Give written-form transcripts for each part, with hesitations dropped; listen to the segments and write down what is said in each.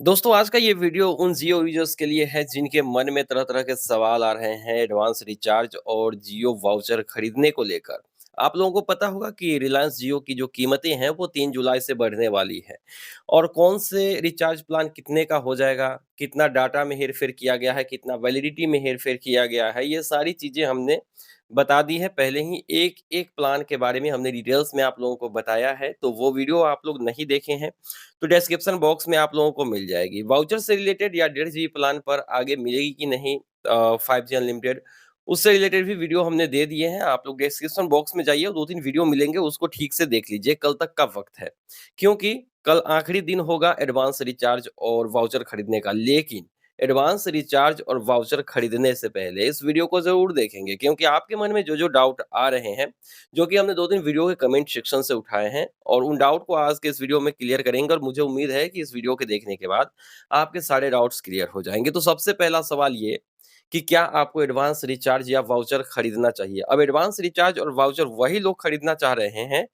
दोस्तों आज का ये वीडियो उन जियो यूजर्स के लिए है जिनके मन में तरह-तरह के सवाल आ रहे हैं एडवांस रिचार्ज और जियो वाउचर खरीदने को लेकर। आप लोगों को पता होगा कि रिलायंस जियो की जो कीमतें हैं वो 3 जुलाई से बढ़ने वाली है और कौन से रिचार्ज प्लान कितने का हो जाएगा, कितना डाटा में हेर-फेर किया गया है, कितना वैलिडिटी में हेर-फेर किया गया है, ये सारी चीज़ें हमने बता दी है। पहले ही एक-एक प्लान के बारे में हमने डिटेल्स में आप लोगों को बताया है, तो वो वीडियो आप लोग नहीं देखे हैं तो डिस्क्रिप्शन बॉक्स में आप लोगों को मिल जाएगी। वाउचर से रिलेटेड या 1.5 जीबी प्लान पर आगे मिलेगी कि नहीं 5G अनलिमिटेड, उससे रिलेटेड भी वीडियो हमने दे दिए हैं। आप लोग डिस्क्रिप्शन बॉक्स में जाइए और 2-3 वीडियो मिलेंगे, उसको ठीक से देख लीजिए, कल तक का वक़्त है। क्योंकि कल आखिरी दिन होगा एडवांस रिचार्ज और वाउचर खरीदने का। लेकिन एडवांस रिचार्ज और वाउचर खरीदने से पहले इस वीडियो को ज़रूर देखेंगे क्योंकि आपके मन में जो-जो डाउट आ रहे हैं, जो कि हमने 2-3 वीडियो के कमेंट सेक्शन से उठाए हैं और उन डाउट को आज के इस वीडियो में क्लियर करेंगे और मुझे उम्मीद है कि इस वीडियो के देखने के बाद आपके सारे डाउट्स क्लियर हो जाएँगे। तो सबसे पहला सवाल ये कि क्या आपको एडवांस रिचार्ज या वाउचर खरीदना चाहिए? अब एडवांस रिचार्ज और वाउचर वही लोग खरीदना चाह रहे हैं,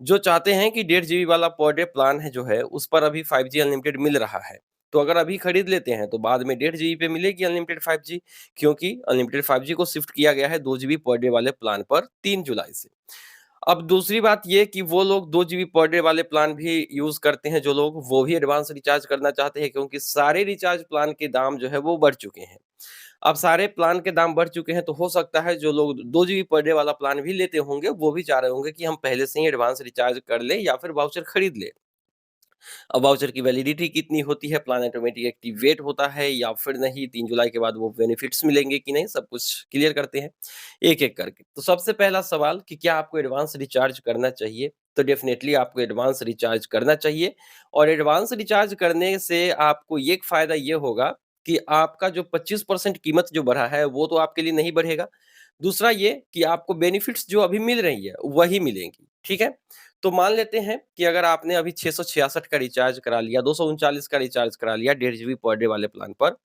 जो चाहते हैं कि 1.5 जीबी वाला पर डे प्लान है जो है, उस पर अभी 5G अनलिमिटेड मिल रहा है। तो अगर अभी खरीद लेते हैं, तो बाद में 1.5 जीबी पे मिलेगी अनलिमिटेड 5G क्योंकि अनलिमिटेड 5G को शिफ्ट किया गया है 2 जीबी पर डे वाले प्लान पर 3 जुलाई से। अब दूसरी बात ये कि वो लोग 2 जीबी पर डे वाले प्लान भी यूज़ करते हैं जो लोग, वो भी एडवांस रिचार्ज करना चाहते हैं क्योंकि सारे रिचार्ज प्लान के दाम जो है वो बढ़ चुके हैं। अब सारे प्लान के दाम बढ़ चुके हैं तो हो सकता है जो लोग 2 जीबी पर डे वाला प्लान भी लेते होंगे, वो भी चाह रहे होंगे कि हम पहले से ही एडवांस रिचार्ज कर लें या फिर वाउचर खरीद लें। अब वाउचर की वैलिडिटी कितनी होती है, प्लान ऑटोमेटिक एक्टिवेट होता है या फिर नहीं, 3 जुलाई के बाद वो बेनिफिट्स मिलेंगे कि नहीं, सब कुछ क्लियर करते हैं, एक-एक करके। तो सबसे पहला सवाल कि क्या आपको एडवांस रिचार्ज करना चाहिए? तो डेफ़िनेटली आपको एडवांस रिचार्ज करना चाहिए और एडवांस रिचार्ज करने से आपको एक फ़ायदा ये होगा कि आपका जो 25% कीमत जो बढ़ा है, वो तो आपके लिए नहीं बढ़ेगा। दूसरा ये कि आपको बेनिफिट्स जो अभी मिल रही है, वही मिलेंगी, ठीक है? तो मान लेते हैं कि अगर आपने अभी 666 का रिचार्ज करा लिया, 239 का रिचार्ज करा लिया 1.5 जीबी पर डे वाले प्लान पर,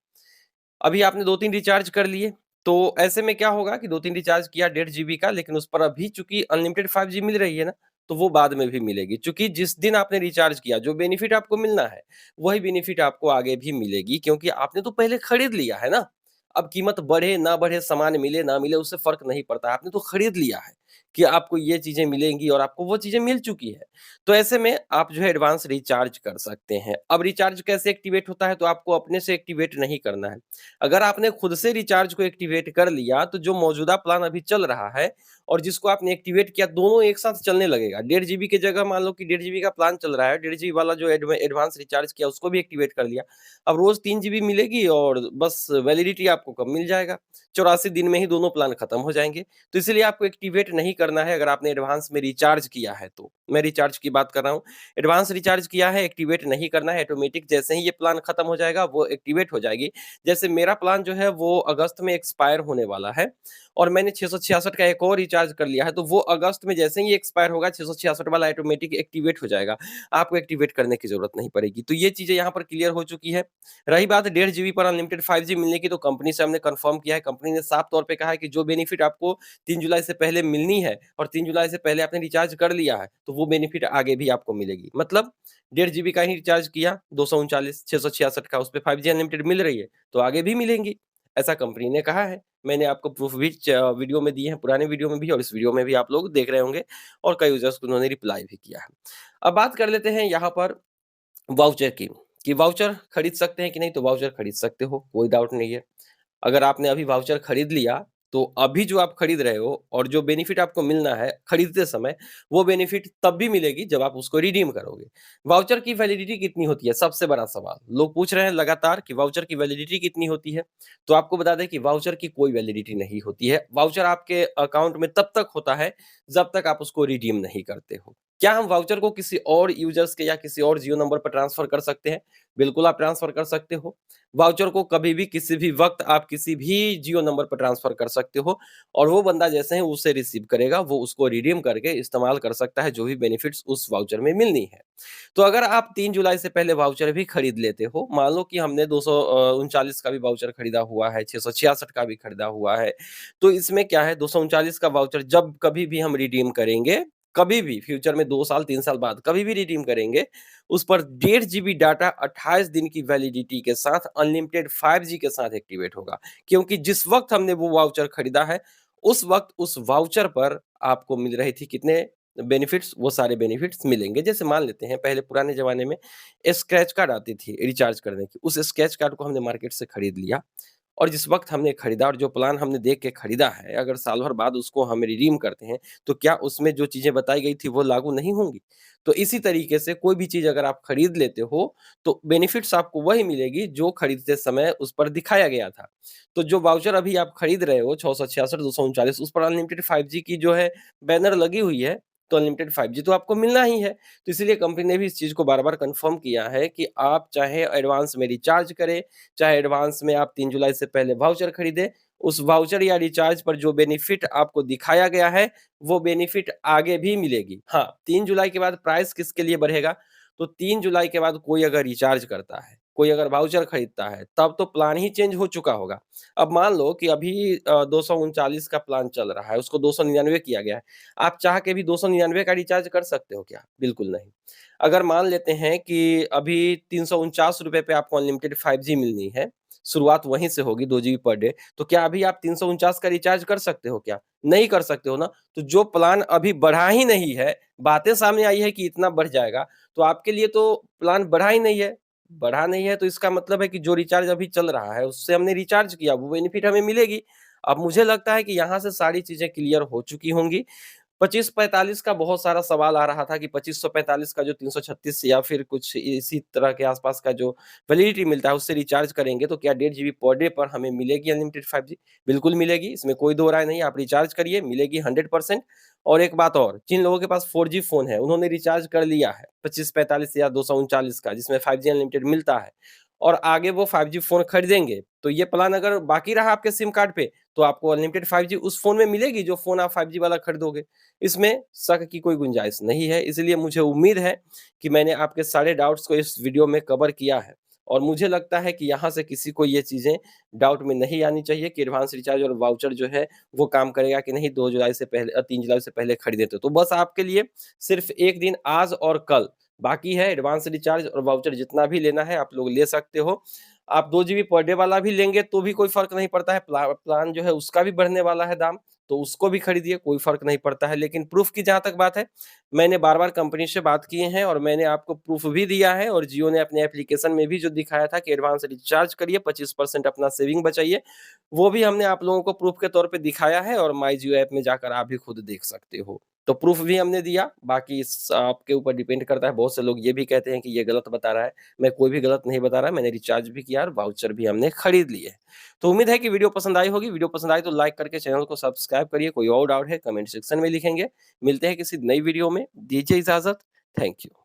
अभी आपने 2-3 रिचार्ज कर लिए, तो ऐसे में क्या होगा कि 2-3 रिचार्ज किया 1.5 जीबी का, लेकिन उस पर अभी चूँकि अनलिमिटेड 5G मिल रही है ना, तो वो बाद में भी मिलेगी। चूँकि जिस दिन आपने रिचार्ज किया, जो बेनिफिट आपको मिलना है, वही बेनिफिट आपको आगे भी मिलेगी क्योंकि आपने तो पहले खरीद लिया है ना। अब कीमत बढ़े, ना बढ़े, सामान मिले, ना मिले, उससे फ़र्क नहीं पड़ता। आपने तो खरीद लिया है कि आपको ये चीज़ें मिलेंगी और आपको वो चीज़ें मिल चुकी है। तो ऐसे में आप जो है एडवांस रिचार्ज कर सकते हैं। अब रिचार्ज कैसे एक्टिवेट होता है, तो आपको अपने से एक्टिवेट नहीं करना है। अगर आपने खुद से रिचार्ज को एक्टिवेट कर लिया, तो जो मौजूदा प्लान अभी चल रहा है और जिसको आपने एक्टिवेट किया, दोनों एक साथ चलने लगेगा। 1.5 जीबी की जगह मान लो कि 1.5 जीबी का प्लान चल रहा है, 1.5 जीबी वाला जो एडवांस रिचार्ज किया, उसको भी एक्टिवेट कर लिया। अब रोज़ 3 जीबी मिलेगी और बस वैलिडिटी आपको कब मिल जाएगा, 84 दिन में ही दोनों प्लान खत्म हो जाएँगे। तो इसीलिए आपको एक्टिवेट नहीं करना है अगर आपने एडवांस में रिचार्ज किया है तो। मैं रिचार्ज की बात कर रहा हूँ। एडवांस रिचार्ज किया है, एक्टिवेट नहीं करना है, ऑटोमेटिक जैसे ही ये प्लान खत्म हो जाएगा, वो एक्टिवेट हो जाएगी। जैसे मेरा प्लान जो है वो अगस्त में एक्सपायर होने वाला है और मैंने 666 का एक और रिचार्ज कर लिया है, तो वो अगस्त में जैसे ही एक्सपायर होगा 666 वाला ऑटोमेटिक एक्टिवेट हो जाएगा। आपको एक्टिवेट करने की ज़रूरत नहीं पड़ेगी। तो ये चीज़ें यहाँ पर क्लियर हो चुकी है। रही बात 1.5 जीबी पर अनलिमिटेड 5G मिलने की, तो कंपनी से हमने कन्फर्म किया है। कंपनी ने साफ तौर पे कहा है कि जो बेनिफिट आपको 3 जुलाई से पहले मिलनी है और 3 जुलाई से पहले आपने रिचार्ज कर लिया है, तो वो बेनिफिट आगे भी आपको मिलेगी। मतलब 1.5 जीबी का ही रिचार्ज किया, 239 666 का, उसपे 5G अनलिमिटेड मिल रही है, तो आगे भी मिलेंगी। ऐसा कंपनी ने कहा है। मैंने आपको प्रूफ भी वीडियो में दिए हैं, पुराने वीडियो में भी और इस वीडियो में भी आप लोग देख रहे होंगे और कई यूज़र्स को उन्होंने रिप्लाई भी किया है। अब बात कर लेते हैं यहाँ पर वाउचर की, कि वाउचर खरीद सकते हैं कि नहीं, तो वाउचर खरीद सकते हो, कोई डाउट नहीं है। अगर आपने अभी वाउचर खरीद लिया, तो अभी जो आप खरीद रहे हो और जो बेनिफिट आपको मिलना है खरीदते समय, वो बेनिफिट तब भी मिलेगी जब आप उसको रिडीम करोगे। वाउचर की वैलिडिटी कितनी होती है? सबसे बड़ा सवाल। लोग पूछ रहे हैं लगातार कि वाउचर की वैलिडिटी कितनी होती है? तो आपको बता दें कि वाउचर की कोई वैलिडिटी नहीं होती है। वाउचर आपके अकाउंट में तब तक होता है, जब तक आप उसको रिडीम नहीं करते हो। क्या हम वाउचर को किसी और यूज़र्स के या किसी और जियो नंबर पर ट्रांसफ़र कर सकते हैं? बिल्कुल आप ट्रांसफ़र कर सकते हो। वाउचर को कभी भी किसी भी वक़्त आप किसी भी जियो नंबर पर ट्रांसफ़र कर सकते हो और वो बंदा जैसे ही उसे रिसीव करेगा, वो उसको रिडीम करके इस्तेमाल कर सकता है, जो भी बेनिफिट्स उस वाउचर में मिलनी है। तो अगर आप 3 जुलाई से पहले वाउचर भी खरीद लेते हो, मान लो कि हमने 239 का भी वाउचर खरीदा हुआ है, 666 का भी खरीदा हुआ है, तो इसमें क्या है, 239 का वाउचर जब कभी भी हम रिडीम करेंगे, कभी भी फ्यूचर में 2 साल, 3 साल बाद कभी भी रिडीम करेंगे, उस पर 1.5 जीबी डाटा 28 दिन की वैलिडिटी के साथ अनलिमिटेड 5G के साथ एक्टिवेट होगा। क्योंकि जिस वक़्त हमने वो वाउचर खरीदा है, उस वक़्त उस वाउचर पर आपको मिल रही थी कितने बेनिफिट्स, वो सारे बेनिफिट्स मिलेंगे। जैसे मान लेते हैं पहले पुराने ज़माने में स्क्रैच कार्ड आती थी रिचार्ज करने की, उस स्क्रैच कार्ड को हमने मार्केट से खरीद लिया। और जिस वक़्त हमने खरीदा और जो प्लान हमने देख के खरीदा है, अगर साल भर बाद उसको हम रिडीम करते हैं, तो क्या उसमें जो चीज़ें बताई गई थी वो लागू नहीं होंगी? तो इसी तरीके से कोई भी चीज़ अगर आप खरीद लेते हो, तो बेनिफिट्स आपको वही मिलेगी जो खरीदते समय उस पर दिखाया गया था। तो जो वाउचर अभी आप खरीद रहे हो 666, 239 उस पर अनलिमिटेड 5G की जो है बैनर लगी हुई है, तो अनलिमिटेड 5G तो आपको मिलना ही है। तो इसीलिए कंपनी ने भी इस चीज़ को बार-बार कन्फर्म किया है कि आप चाहे एडवांस में रिचार्ज करें, चाहे एडवांस में आप 3 जुलाई से पहले वाउचर खरीदें, उस वाउचर या रिचार्ज पर जो बेनिफिट आपको दिखाया गया है, वो बेनिफिट आगे भी मिलेगी। हाँ, 3 जुलाई के बाद प्राइस किसके लिए बढ़ेगा? तो 3 जुलाई के बाद कोई अगर रिचार्ज करता है, कोई अगर वाउचर खरीदता है, तब तो प्लान ही चेंज हो चुका होगा। अब मान लो कि अभी 239 का प्लान चल रहा है, उसको 299 किया गया है। आप चाह के भी 299 का रिचार्ज कर सकते हो क्या? बिल्कुल नहीं। अगर मान लेते हैं कि अभी ₹349 पे आपको अनलिमिटेड 5G मिलनी है, शुरुआत वहीं से होगी 2 जीबी पर डे, तो क्या अभी आप 349 का रिचार्ज कर सकते हो क्या? नहीं कर सकते हो ना। तो जो प्लान अभी बढ़ा ही नहीं है, बातें सामने आई है कि इतना बढ़ जाएगा, तो आपके लिए तो प्लान बढ़ा ही नहीं है। बढ़ा नहीं है तो इसका मतलब है कि जो रिचार्ज अभी चल रहा है, उससे हमने रिचार्ज किया, वो बेनिफिट हमें मिलेगी। अब मुझे लगता है कि यहाँ से सारी चीज़ें क्लियर हो चुकी होंगी। 25-45 का बहुत सारा सवाल आ रहा था कि 2545 का जो 336 या फिर कुछ इसी तरह के आसपास का जो वैलिडिटी मिलता है, उससे रिचार्ज करेंगे तो क्या 1.5 जीबी पर डे पर हमें मिलेगी अनलिमिटेड 5G? बिल्कुल मिलेगी, इसमें कोई दो राय नहीं, आप रिचार्ज करिए, मिलेगी 100%। और एक बात और, जिन लोगों के पास 4G फ़ोन है, उन्होंने रिचार्ज कर लिया है 2545 या 239 का, जिसमें 5G अनलिमिटेड मिलता है और आगे वो 5G फ़ोन खरीदेंगे, तो ये प्लान अगर बाकी रहा आपके सिम कार्ड पे, तो आपको अनलिमिटेड 5G उस फ़ोन में मिलेगी जो फ़ोन आप 5G वाला खरीदोगे। इसमें शक की कोई गुंजाइश नहीं है, इसलिए मुझे उम्मीद है कि मैंने आपके सारे डाउट्स को इस वीडियो में कवर किया है और मुझे लगता है कि यहाँ से किसी को ये चीज़ें डाउट में नहीं आनी चाहिए कि एडवांस रिचार्ज और वाउचर जो है, वो काम करेगा कि नहीं 2 जुलाई से पहले 3 जुलाई से पहले खरीदे तो। बस आपके लिए सिर्फ़ 1 दिन आज और कल बाकी है एडवांस रिचार्ज और वाउचर जितना भी लेना है आप लोग ले सकते हो। आप 2 जीबी पर डे वाला भी लेंगे तो भी कोई फ़र्क नहीं पड़ता है, प्लान जो है उसका भी बढ़ने वाला है दाम, तो उसको भी खरीदिए, कोई फ़र्क नहीं पड़ता है। लेकिन प्रूफ़ की जहाँ तक बात है, मैंने बार-बार कंपनी से बात किए हैं और मैंने आपको प्रूफ़ भी दिया है और जियो ने अपने एप्लीकेशन में भी जो दिखाया था कि एडवांस रिचार्ज करिए, 25% अपना सेविंग बचाइए, वो भी हमने आप लोगों को प्रूफ़ के तौर पे दिखाया है और माई जियो ऐप में जाकर आप भी खुद देख सकते हो। तो प्रूफ़ भी हमने दिया, बाकी आपके ऊपर डिपेंड करता है। बहुत से लोग ये भी कहते हैं कि ये गलत बता रहा है, मैं कोई भी गलत नहीं बता रहा, मैंने रिचार्ज भी किया और वाउचर भी हमने खरीद लिए। तो उम्मीद है कि वीडियो पसंद आई होगी। वीडियो पसंद आई तो लाइक करके चैनल को सब्सक्राइब करिए। कोई और डाउट है कमेंट सेक्शन में लिखेंगे। मिलते हैं किसी नई वीडियो में। दीजिए इजाज़त। Thank you.